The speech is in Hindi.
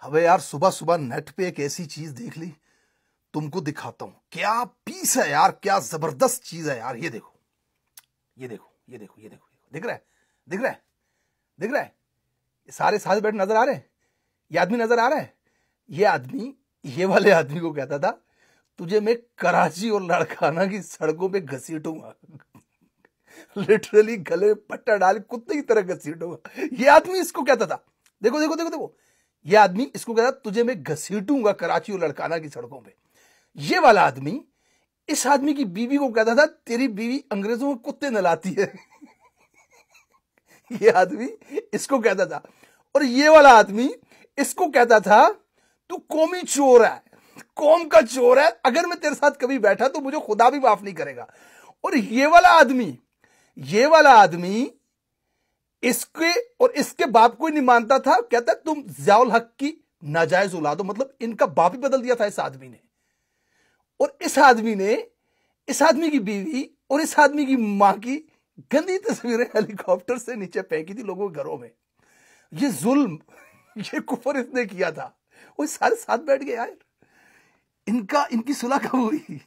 अबे यार, सुबह सुबह नेट पे एक ऐसी चीज देख ली, तुमको दिखाता हूं। क्या पीस है यार, क्या जबरदस्त चीज है यार। ये देखो, ये देखो, ये देखो, ये देखो, दिख रहा है, दिख रहा है, दिख रहा है। सारे साथ बैठ नजर आ रहे हैं। ये आदमी नजर आ रहा है। ये आदमी, ये वाले आदमी को कहता था, तुझे मैं कराची और लड़काना की सड़कों पे घसीटूंगा। लिटरली गले में पट्टा डाल कुत्ते की तरह घसीटूंगा। ये आदमी इसको कहता था। देखो देखो देखो देखो, ये आदमी इसको कहता था, तुझे मैं घसीटूंगा कराची और लड़काना की सड़कों पे। ये वाला आदमी इस आदमी की बीवी को कहता था, तेरी बीवी अंग्रेजों को कुत्ते नहलाती है। ये आदमी इसको कहता था। और ये वाला आदमी इसको कहता था, तू कौमी चोर है, कौम का चोर है, अगर मैं तेरे साथ कभी बैठा तो मुझे खुदा भी माफ नहीं करेगा। और ये वाला आदमी इसके और इसके बाप को ही नहीं मानता था। कहता तुम ज़ियाउल हक की नाजायज औलाद हो। मतलब इनका बाप ही बदल दिया था इस आदमी ने। और इस आदमी ने इस आदमी की बीवी और इस आदमी की मां की गंदी तस्वीरें हेलीकॉप्टर से नीचे फेंकी थी लोगों के घरों में। ये जुल्म, ये कुफर इसने किया था। वो सारे साथ बैठ गए यार। इनकी सुलह कब हुई?